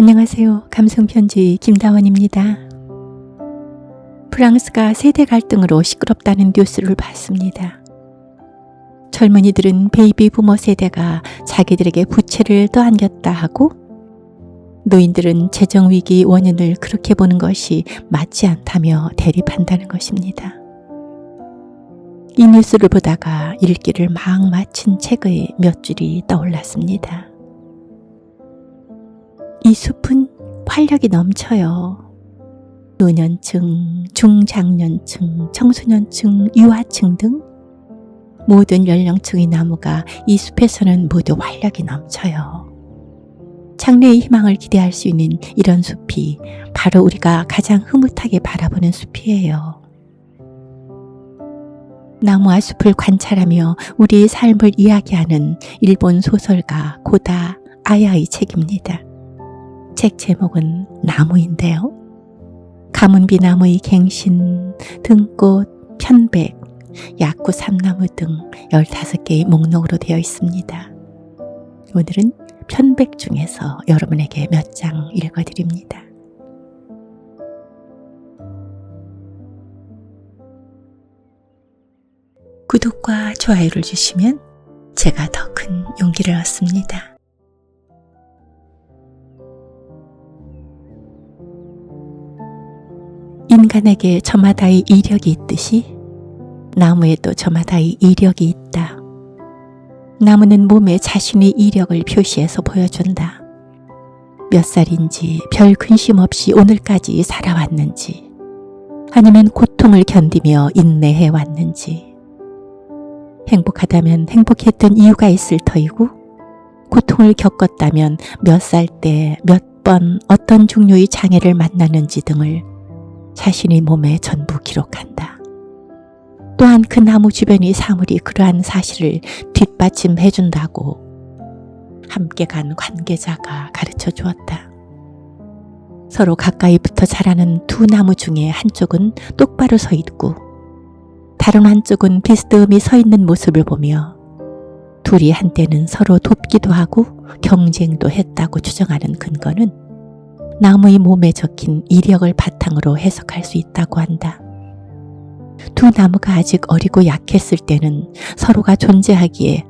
안녕하세요. 감성편지 김다원입니다. 프랑스가 세대 갈등으로 시끄럽다는 뉴스를 봤습니다. 젊은이들은 베이비 부머 세대가 자기들에게 부채를 떠안겼다 하고, 노인들은 재정위기 원인을 그렇게 보는 것이 맞지 않다며 대립한다는 것입니다. 이 뉴스를 보다가 읽기를 막 마친 책의 몇 줄이 떠올랐습니다. 이 숲은 활력이 넘쳐요. 노년층, 중장년층, 청소년층, 유아층 등 모든 연령층의 나무가 이 숲에서는 모두 활력이 넘쳐요. 장래의 희망을 기대할 수 있는 이런 숲이 바로 우리가 가장 흐뭇하게 바라보는 숲이에요. 나무와 숲을 관찰하며 우리의 삶을 이야기하는 일본 소설가 고다 아야의 책입니다. 책 제목은 나무인데요. 가문비 나무의 갱신, 등꽃, 편백, 약구 삼나무 등 15개의 목록으로 되어 있습니다. 오늘은 편백 중에서 여러분에게 몇 장 읽어드립니다. 구독과 좋아요를 주시면 제가 더 큰 용기를 얻습니다. 인간에게 저마다의 이력이 있듯이 나무에도 저마다의 이력이 있다. 나무는 몸에 자신의 이력을 표시해서 보여준다. 몇 살인지 별 근심 없이 오늘까지 살아왔는지, 아니면 고통을 견디며 인내해 왔는지, 행복하다면 행복했던 이유가 있을 터이고, 고통을 겪었다면 몇 살 때 몇 번 어떤 종류의 장애를 만났는지 등을 자신의 몸에 전부 기록한다. 또한 그 나무 주변의 사물이 그러한 사실을 뒷받침해 준다고 함께 간 관계자가 가르쳐 주었다. 서로 가까이 붙어 자라는 두 나무 중에 한쪽은 똑바로 서 있고 다른 한쪽은 비스듬히 서 있는 모습을 보며 둘이 한때는 서로 돕기도 하고 경쟁도 했다고 추정하는 근거는 나무의 몸에 적힌 이력을 바탕으로 해석할 수 있다고 한다. 두 나무가 아직 어리고 약했을 때는 서로가 존재하기에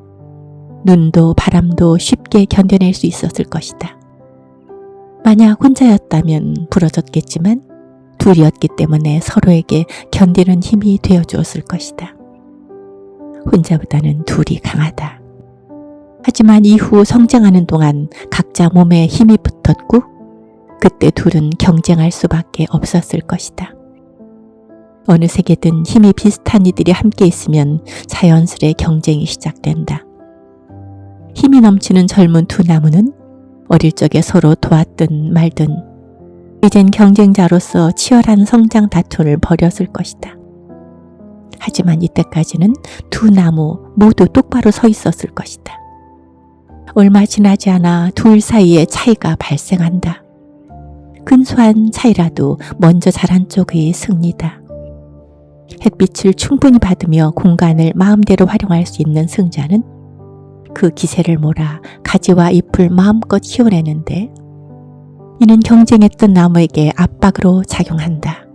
눈도 바람도 쉽게 견뎌낼 수 있었을 것이다. 만약 혼자였다면 부러졌겠지만 둘이었기 때문에 서로에게 견디는 힘이 되어주었을 것이다. 혼자보다는 둘이 강하다. 하지만 이후 성장하는 동안 각자 몸에 힘이 붙었고 그때 둘은 경쟁할 수밖에 없었을 것이다. 어느 세계든 힘이 비슷한 이들이 함께 있으면 자연스레 경쟁이 시작된다. 힘이 넘치는 젊은 두 나무는 어릴 적에 서로 도왔든 말든 이젠 경쟁자로서 치열한 성장 다툼을 벌였을 것이다. 하지만 이때까지는 두 나무 모두 똑바로 서 있었을 것이다. 얼마 지나지 않아 둘 사이에 차이가 발생한다. 근소한 차이라도 먼저 자란 쪽의 승리다. 햇빛을 충분히 받으며 공간을 마음대로 활용할 수 있는 승자는 그 기세를 몰아 가지와 잎을 마음껏 키워내는데, 이는 경쟁했던 나무에게 압박으로 작용한다.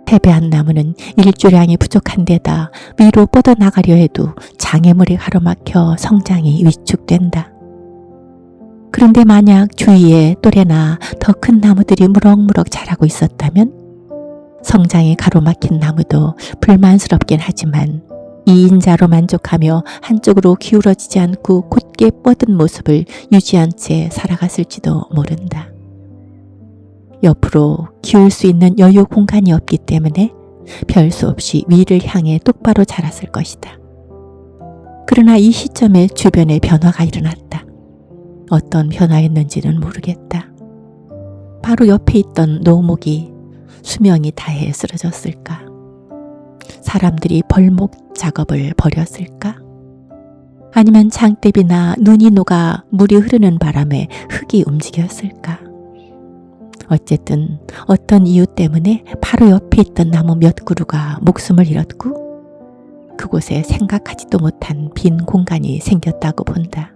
패배한 나무는 일조량이 부족한 데다 위로 뻗어나가려 해도 장애물이 가로막혀 성장이 위축된다. 그런데 만약 주위에 또래나 더 큰 나무들이 무럭무럭 자라고 있었다면 성장이 가로막힌 나무도 불만스럽긴 하지만 2인자로 만족하며 한쪽으로 기울어지지 않고 곧게 뻗은 모습을 유지한 채 살아갔을지도 모른다. 옆으로 기울 수 있는 여유 공간이 없기 때문에 별 수 없이 위를 향해 똑바로 자랐을 것이다. 그러나 이 시점에 주변에 변화가 일어났다. 어떤 변화였는지는 모르겠다. 바로 옆에 있던 노목이 수명이 다해 쓰러졌을까? 사람들이 벌목 작업을 벌였을까? 아니면 장대비나 눈이 녹아 물이 흐르는 바람에 흙이 움직였을까? 어쨌든 어떤 이유 때문에 바로 옆에 있던 나무 몇 그루가 목숨을 잃었고 그곳에 생각하지도 못한 빈 공간이 생겼다고 본다.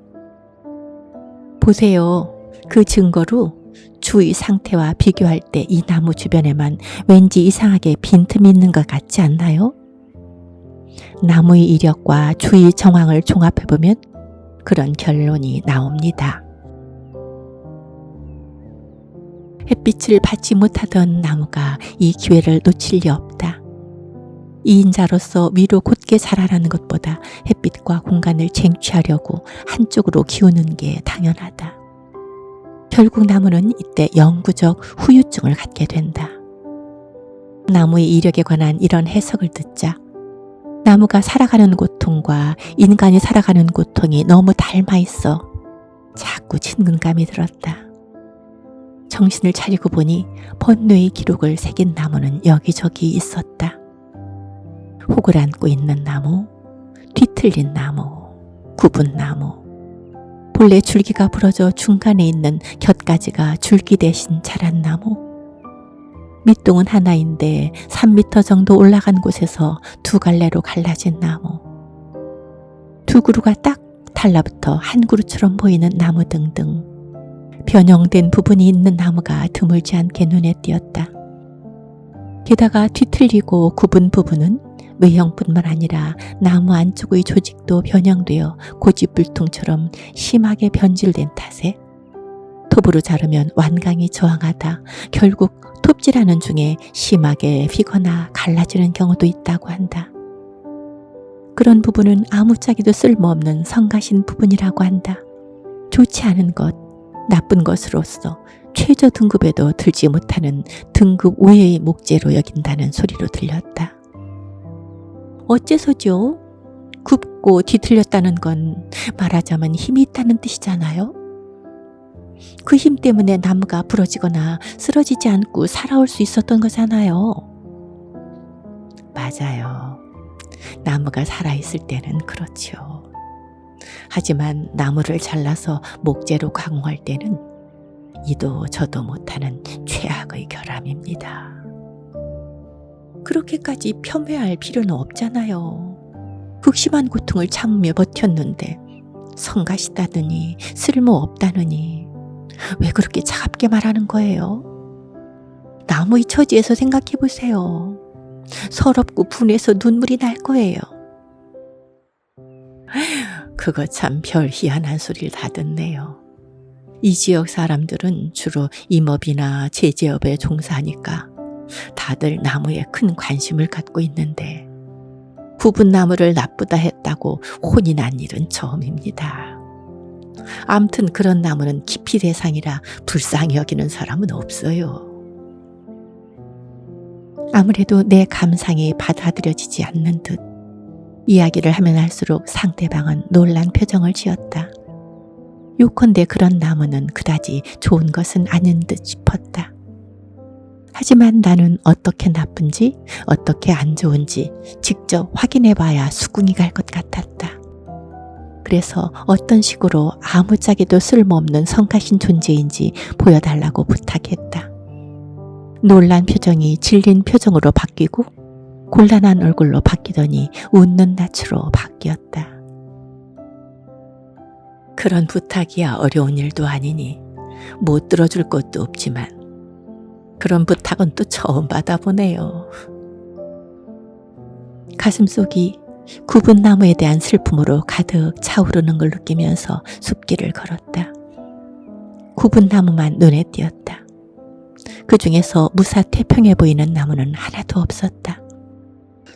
보세요. 그 증거로 주위 상태와 비교할 때 이 나무 주변에만 왠지 이상하게 빈틈이 있는 것 같지 않나요? 나무의 이력과 주위 정황을 종합해보면 그런 결론이 나옵니다. 햇빛을 받지 못하던 나무가 이 기회를 놓칠 리 없다. 2인자로서 위로 곧게 자라라는 것보다 햇빛과 공간을 쟁취하려고 한쪽으로 기우는 게 당연하다. 결국 나무는 이때 영구적 후유증을 갖게 된다. 나무의 이력에 관한 이런 해석을 듣자 나무가 살아가는 고통과 인간이 살아가는 고통이 너무 닮아 있어 자꾸 친근감이 들었다. 정신을 차리고 보니 번뇌의 기록을 새긴 나무는 여기저기 있었다. 혹을 안고 있는 나무, 뒤틀린 나무, 굽은 나무, 본래 줄기가 부러져 중간에 있는 곁가지가 줄기 대신 자란 나무, 밑동은 하나인데 3m 정도 올라간 곳에서 두 갈래로 갈라진 나무, 두 그루가 딱 달라붙어 한 그루처럼 보이는 나무 등등 변형된 부분이 있는 나무가 드물지 않게 눈에 띄었다. 게다가 뒤틀리고 굽은 부분은 외형뿐만 아니라 나무 안쪽의 조직도 변형되어 고집불통처럼 심하게 변질된 탓에 톱으로 자르면 완강히 저항하다 결국 톱질하는 중에 심하게 휘거나 갈라지는 경우도 있다고 한다. 그런 부분은 아무짝에도 쓸모없는 성가신 부분이라고 한다. 좋지 않은 것, 나쁜 것으로서 최저 등급에도 들지 못하는 등급 외의 목재로 여긴다는 소리로 들렸다. 어째서죠? 굽고 뒤틀렸다는 건 말하자면 힘이 있다는 뜻이잖아요. 그 힘 때문에 나무가 부러지거나 쓰러지지 않고 살아올 수 있었던 거잖아요. 맞아요. 나무가 살아있을 때는 그렇죠. 하지만 나무를 잘라서 목재로 가공할 때는 이도 저도 못하는 최악의 결함입니다. 그렇게까지 폄훼할 필요는 없잖아요. 극심한 고통을 참으며 버텼는데 성가시다느니 쓸모없다느니 왜 그렇게 차갑게 말하는 거예요? 나무의 처지에서 생각해 보세요. 서럽고 분해서 눈물이 날 거예요. 그거 참 별 희한한 소리를 다 듣네요. 이 지역 사람들은 주로 임업이나 제재업에 종사하니까 다들 나무에 큰 관심을 갖고 있는데 굽은 나무를 나쁘다 했다고 혼이 난 일은 처음입니다. 암튼 그런 나무는 기피 대상이라 불쌍히 여기는 사람은 없어요. 아무래도 내 감상이 받아들여지지 않는 듯 이야기를 하면 할수록 상대방은 놀란 표정을 지었다. 요컨대 그런 나무는 그다지 좋은 것은 아닌 듯 싶었다. 하지만 나는 어떻게 나쁜지 어떻게 안 좋은지 직접 확인해봐야 수긍이 갈 것 같았다. 그래서 어떤 식으로 아무짝에도 쓸모없는 성가신 존재인지 보여달라고 부탁했다. 놀란 표정이 질린 표정으로 바뀌고 곤란한 얼굴로 바뀌더니 웃는 낯으로 바뀌었다. 그런 부탁이야 어려운 일도 아니니 못 들어줄 것도 없지만 그런 부탁은 또 처음 받아보네요. 가슴속이 굽은 나무에 대한 슬픔으로 가득 차오르는 걸 느끼면서 숲길을 걸었다. 굽은 나무만 눈에 띄었다. 그 중에서 무사태평해 보이는 나무는 하나도 없었다.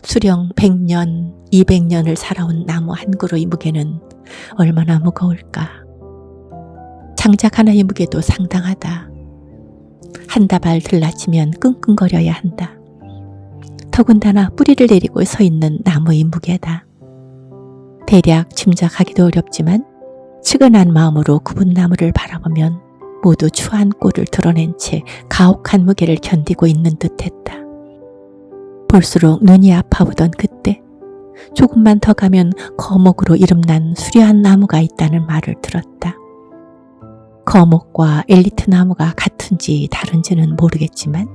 수령 100년, 200년을 살아온 나무 한 그루의 무게는 얼마나 무거울까. 장작 하나의 무게도 상당하다. 한 다발 들라치면 끙끙거려야 한다. 더군다나 뿌리를 내리고 서 있는 나무의 무게다. 대략 짐작하기도 어렵지만 측은한 마음으로 굽은 나무를 바라보면 모두 추한 꼴을 드러낸 채 가혹한 무게를 견디고 있는 듯했다. 볼수록 눈이 아파오던 그때 조금만 더 가면 거목으로 이름난 수려한 나무가 있다는 말을 들었다. 거목과 엘리트 나무가 같은지 다른지는 모르겠지만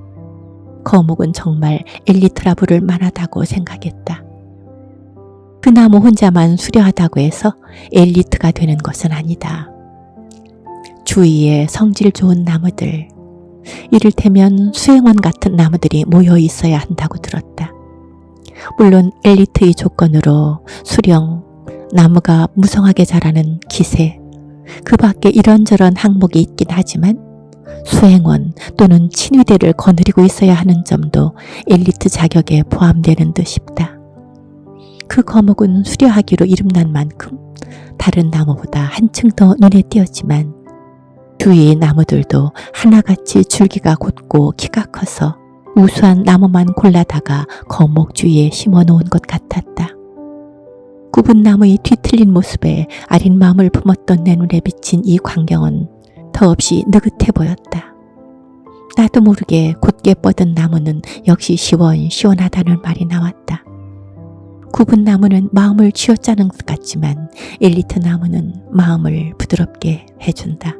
거목은 정말 엘리트라 부를 만하다고 생각했다. 그 나무 혼자만 수려하다고 해서 엘리트가 되는 것은 아니다. 주위에 성질 좋은 나무들, 이를테면 수행원 같은 나무들이 모여 있어야 한다고 들었다. 물론 엘리트의 조건으로 수령, 나무가 무성하게 자라는 기세, 그 밖에 이런저런 항목이 있긴 하지만 수행원 또는 친위대를 거느리고 있어야 하는 점도 엘리트 자격에 포함되는 듯 싶다. 그 거목은 수려하기로 이름난 만큼 다른 나무보다 한층 더 눈에 띄었지만 주위의 나무들도 하나같이 줄기가 곧고 키가 커서 우수한 나무만 골라다가 거목 주위에 심어놓은 것 같았다. 굽은 나무의 뒤틀린 모습에 아린 마음을 품었던 내 눈에 비친 이 광경은 더없이 느긋해 보였다. 나도 모르게 곧게 뻗은 나무는 역시 시원시원하다는 말이 나왔다. 굽은 나무는 마음을 쥐어짜는 것 같지만 엘리트 나무는 마음을 부드럽게 해준다.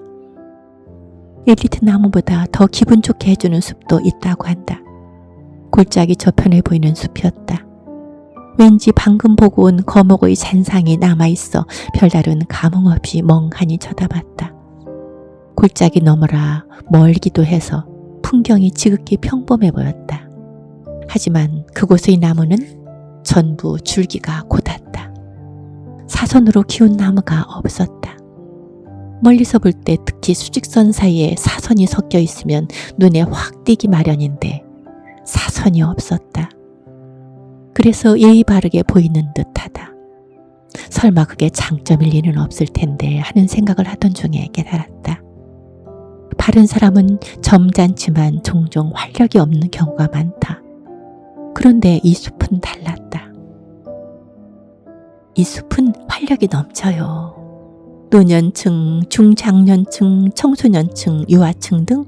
엘리트 나무보다 더 기분 좋게 해주는 숲도 있다고 한다. 골짜기 저편에 보이는 숲이었다. 왠지 방금 보고 온 거목의 잔상이 남아있어 별다른 감흥 없이 멍하니 쳐다봤다. 골짜기 너머라 멀기도 해서 풍경이 지극히 평범해 보였다. 하지만 그곳의 나무는 전부 줄기가 곧았다. 사선으로 키운 나무가 없었다. 멀리서 볼 때 특히 수직선 사이에 사선이 섞여 있으면 눈에 확 띄기 마련인데 사선이 없었다. 그래서 예의 바르게 보이는 듯하다. 설마 그게 장점일 리는 없을 텐데 하는 생각을 하던 중에 깨달았다. 바른 사람은 점잖지만 종종 활력이 없는 경우가 많다. 그런데 이 숲은 달랐다. 이 숲은 활력이 넘쳐요. 노년층, 중장년층, 청소년층, 유아층 등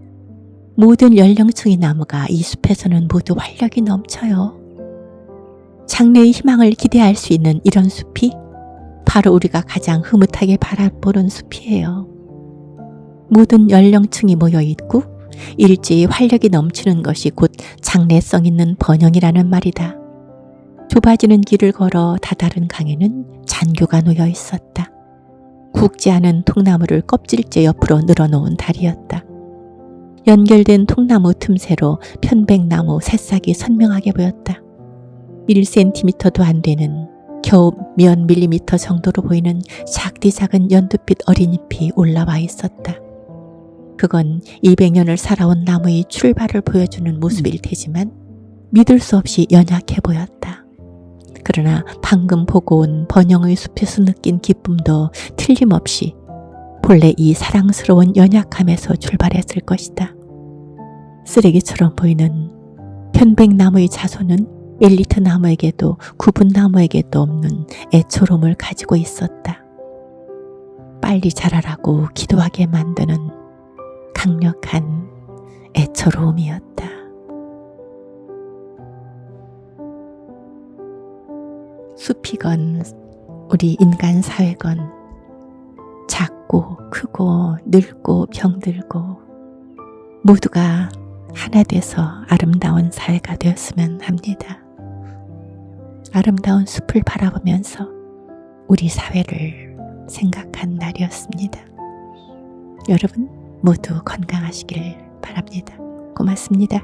모든 연령층의 나무가 이 숲에서는 모두 활력이 넘쳐요. 장래의 희망을 기대할 수 있는 이런 숲이 바로 우리가 가장 흐뭇하게 바라보는 숲이에요. 모든 연령층이 모여 있고 일제히 활력이 넘치는 것이 곧 장래성 있는 번영이라는 말이다. 좁아지는 길을 걸어 다다른 강에는 잔교가 놓여 있었다. 굵지 않은 통나무를 껍질째 옆으로 늘어놓은 다리였다. 연결된 통나무 틈새로 편백나무 새싹이 선명하게 보였다. 1cm도 안 되는 겨우 몇 밀리미터 정도로 보이는 작디 작은 연두빛 어린 잎이 올라와 있었다. 그건 200년을 살아온 나무의 출발을 보여주는 모습일 테지만 믿을 수 없이 연약해 보였다. 그러나 방금 보고 온 번영의 숲에서 느낀 기쁨도 틀림없이 본래 이 사랑스러운 연약함에서 출발했을 것이다. 쓰레기처럼 보이는 편백나무의 자손은 엘리트 나무에게도 굽은 나무에게도 없는 애처로움을 가지고 있었다. 빨리 자라라고 기도하게 만드는 강력한 애처로움이었다. 숲이건 우리 인간 사회건 작고 크고 늙고 병들고 모두가 하나 돼서 아름다운 사회가 되었으면 합니다. 아름다운 숲을 바라보면서 우리 사회를 생각한 날이었습니다. 여러분 모두 건강하시길 바랍니다. 고맙습니다.